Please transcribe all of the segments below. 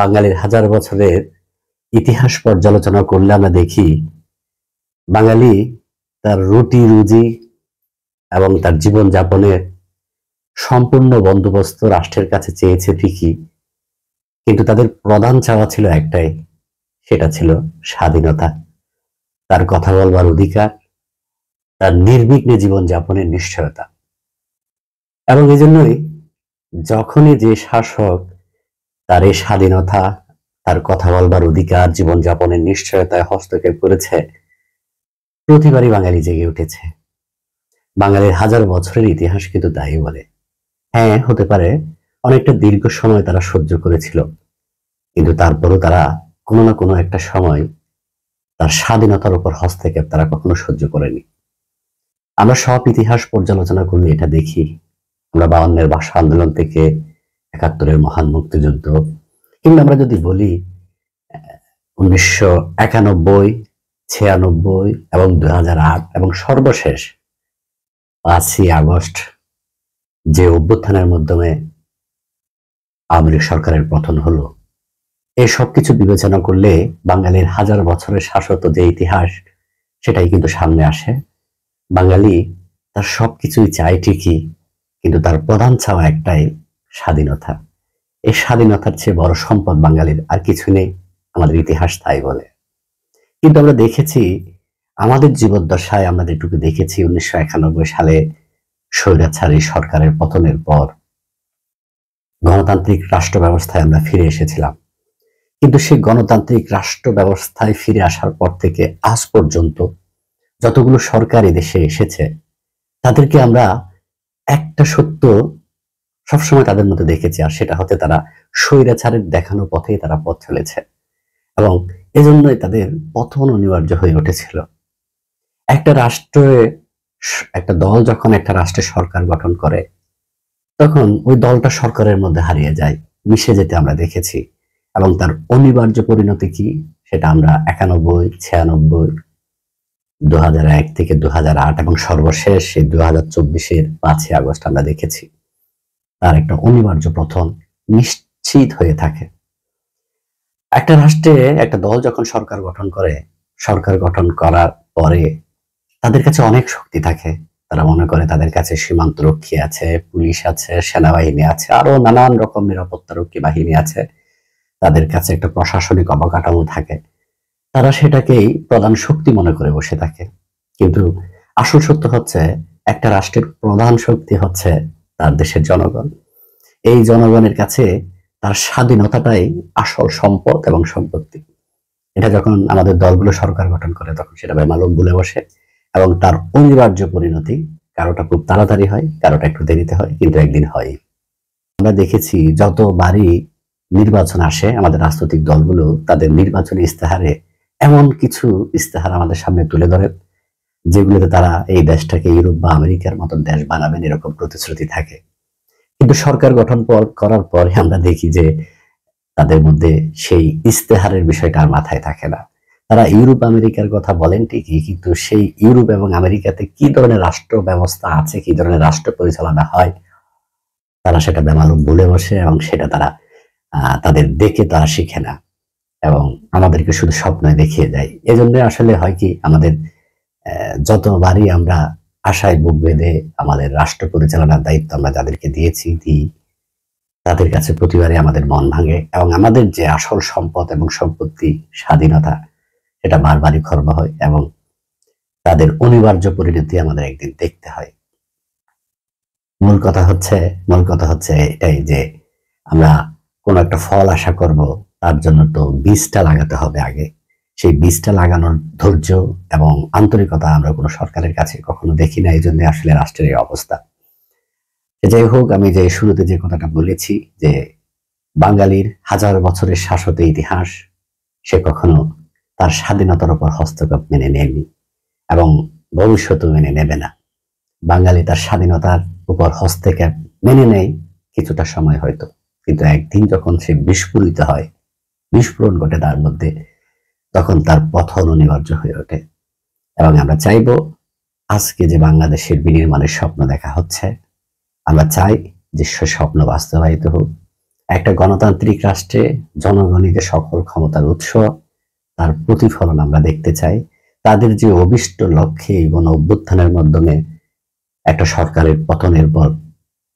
বাঙালির হাজার বছরের ইতিহাস পর্যালোচনা করলে আমরা দেখি বাঙালি তার রুটি রুজি এবং তার জীবন যাপনের সম্পূর্ণ বন্দোবস্ত রাষ্ট্রের কাছে চেয়েছে ঠিকই, কিন্তু তাদের প্রধান চাওয়া ছিল একটাই, সেটা ছিল স্বাধীনতা, তার কথা বলবার অধিকার, তার নির্বিঘ্নে জীবন যাপনের নিশ্চয়তা। এবং এই জন্যই যখনই যে শাসক তার এই স্বাধীনতা, তার কথা বলবার অধিকার, জীবন যাপনের নিশ্চয়তায় হস্তক্ষেপ করেছে, প্রতিবারই বাঙালি জেগে উঠেছে। বাঙালির হাজার বছরের ইতিহাস কিন্তু তাই বলে। হ্যাঁ, হতে পারে অনেকটা দীর্ঘ সময় তারা সহ্য করেছিল, কিন্তু তারপরও তারা কোনো না কোনো একটা সময় তার স্বাধীনতার উপর হস্তক্ষেপ তারা কখনো সহ্য করেনি। আমরা সব ইতিহাস পর্যালোচনা করলে এটা দেখি। আমরা 52-এর ভাষা আন্দোলন থেকে 71-এর মহান মুক্তিযুদ্ধ, কিংবা আমরা যদি বলি 1991, 96 এবং 2008 এবং সর্বশেষ 5ই আগস্ট যে অভ্যুত্থানের মাধ্যমে আওয়ামী লীগ সরকারের পতন হলো, এই সবকিছু বিবেচনা করলে বাঙালির হাজার বছরের শাশ্বত যে ইতিহাস, সেটাই কিন্তু সামনে আসে। বাঙালি তার সবকিছুই চায় ঠিকই, কিন্তু তার প্রধান চাওয়া একটাই, স্বাধীনতা। এই স্বাধীনতার চেয়ে বড় সম্পদ বাঙালির আর কিছু নেই, আমাদের ইতিহাস তাই বলে। কিন্তু আমরা দেখেছি আমাদের জীবদ্দশায়, আমরা যেটুকু দেখেছি 1991 সালে স্বৈরাচারী সরকারের পতনের পর গণতান্ত্রিক রাষ্ট্র ব্যবস্থায় আমরা ফিরে এসেছিলাম। কিন্তু সেই গণতান্ত্রিক রাষ্ট্র ব্যবস্থায় ফিরে আসার পর থেকে আজ পর্যন্ত যতগুলো সরকার দেশে এসেছে, তাদেরকে আমরা একটা সত্য সবসময় তাদের মধ্যে দেখেছি, আর সেটা হতে তারা স্বৈরাচারের দেখানো পথেই তারা পথ চলেছে, এবং এজন্যই তাদের পতন অনিবার্য হয়ে উঠেছিল। একটা রাষ্ট্রে, একটা দল যখন একটা রাষ্ট্রের সরকার গঠন করে, তখন ওই দলটা সরকারের মধ্যে হারিয়ে যায়, মিশে যেতে আমরা দেখেছি। এবং তার অনিবার্য পরিণতি কি, সেটা আমরা 91, 96, 2001 থেকে 2008 এবং সর্বশেষ এই 2024-এর 5ই আগস্ট আমরা দেখেছি। তার একটা অনিবার্য পতন নিশ্চিত হয়ে থাকে। একটা রাষ্ট্রে একটা দল যখন সরকার গঠন করে, সরকার গঠন করার পরে তাদের কাছে অনেক শক্তি থাকে। তারা মনে করে তাদের কাছে সীমান্ত রক্ষী আছে, পুলিশ আছে, সেনাবাহিনী আছে, আরো নানান রকম নিরাপত্তা রক্ষী বাহিনী আছে, তাদের কাছে একটা প্রশাসনিক অবকাঠামো থাকে। তারা সেটাকেই প্রধান শক্তি মনে করে বসে থাকে। কিন্তু আসল সত্য হচ্ছে, একটা রাষ্ট্রের প্রধান শক্তি হচ্ছে তার দেশের জনগণ। এই জনগণের কাছে তার স্বাধীনতাটাই আসল সম্পদ এবং সম্পত্তি। এটা যখন আমাদের দলগুলো সরকার গঠন করে, তখন সেটা বেমালুম ভুলে বসে, এবং তার অনিবার্য পরিণতি কারোটা খুব তাড়াতাড়ি হয়, কারোটা একটু দেরিতে হয়, কিন্তু একদিন হয়। আমরা দেখেছি যতবারই নির্বাচন আসে, আমাদের রাজনৈতিক দলগুলো তাদের নির্বাচনী ইস্তেহারে এমন কিছু ইস্তেহার আমাদের সামনে তুলে ধরে, যেগুলোতে তারা এই দেশটাকে ইউরোপ বা আমেরিকার মতন দেশ বানাবেন এরকম প্রতিশ্রুতি থাকে। কিন্তু সরকার গঠন করার পরে আমরা দেখি যে তাদের মধ্যে সেই ইস্তেহারের বিষয়টা আর মাথায় থাকে না। তারা ইউরোপ আমেরিকার কথা বলেন ঠিকই, কিন্তু সেই ইউরোপ এবং আমেরিকাতে কি ধরনের রাষ্ট্র ব্যবস্থা আছে, কি ধরনের রাষ্ট্র পরিচালনা হয়, তারা সেটা বেমালুম ভুলে বসে, এবং সেটা তারা তাদের দেখে তারা শিখে না, এবং আমাদেরকে শুধু স্বপ্নই দেখিয়ে দেয়। এজন্য আসলে হয় কি, আমাদের যতবারই আমরা আশায় বুক বেঁধে আমাদের রাষ্ট্র পরিচালনার দায়িত্ব আমরা যাদেরকে দিই, তাদের কাছে প্রতিবারই আমাদের মন ভাঙে, এবং আমাদের যে আসল সম্পদ এবং সম্পত্তি, স্বাধীনতা, সেটা বারবারই খর্ব হয়, এবং তাদের অনিবার্য পরিণতি আমাদের একদিন দেখতে হয়। মূল কথা হচ্ছে এটাই যে আমরা কোন একটা ফল আশা করব, তার জন্য তো বীজটা লাগাতে হবে আগে। সেই বীজটা লাগানোর ধৈর্য এবং আন্তরিকতা আমরা কোনো সরকারের কাছে কখনো দেখি না। এই জন্য আসলে রাষ্ট্রের এই অবস্থা। যাই হোক, আমি যে শুরুতে যে কথাটা বলেছি যে বাঙালির হাজার বছরের শাশ্বত ইতিহাস, সে কখনো তার স্বাধীনতার উপর হস্তক্ষেপ মেনে নেয়নি, এবং ভবিষ্যতেও মেনে নেবে না। বাঙালি তার স্বাধীনতার উপর হস্তক্ষেপ মেনে নেয় কিছুটা সময় হয়তো, কিন্তু একদিন যখন সে বিস্ফোরিত হয়, বিস্ফোরণ ঘটে তার মধ্যে, তখন তার পতন অনিবার্য হয়ে ওঠে। এবং আমরা চাইব আজকে যে বাংলাদেশের বিনির্মাণের স্বপ্ন দেখা হচ্ছে, আমরা চাই যে সে স্বপ্ন বাস্তবায়িত হোক, একটা গণতান্ত্রিক রাষ্ট্রে জনগণই যে সকল ক্ষমতার উৎস, তার প্রতিফলন আমরা দেখতে চাই। তাদের যে অভিষ্ট লক্ষ্যে এই গণ অভ্যুত্থানের মাধ্যমে একটা সরকারের পতনের পর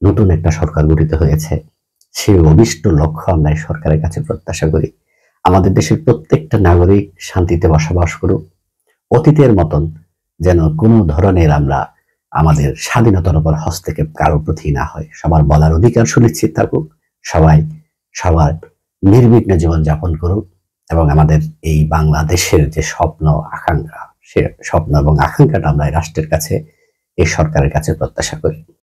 নতুন একটা সরকার গঠিত হয়েছে, সেই অভিষ্ট লক্ষ্য আমরা এই সরকারের কাছে প্রত্যাশা করি। আমাদের দেশের প্রত্যেকটা নাগরিক শান্তিতে বসবাস করুক, অতীতের মতন যেন কোনো ধরনের আমরা আমাদের স্বাধীনতার উপর হস্তক্ষেপ কারো প্রতি না হয়। সবার বলার অধিকার সুনিশ্চিত থাকুক, সবাই সবার নির্বিঘ্নে জীবনযাপন করুক, এবং আমাদের এই বাংলাদেশের যে স্বপ্ন আকাঙ্ক্ষা, সে স্বপ্ন এবং আকাঙ্ক্ষাটা আমরা এই রাষ্ট্রের কাছে, এই সরকারের কাছে প্রত্যাশা করি।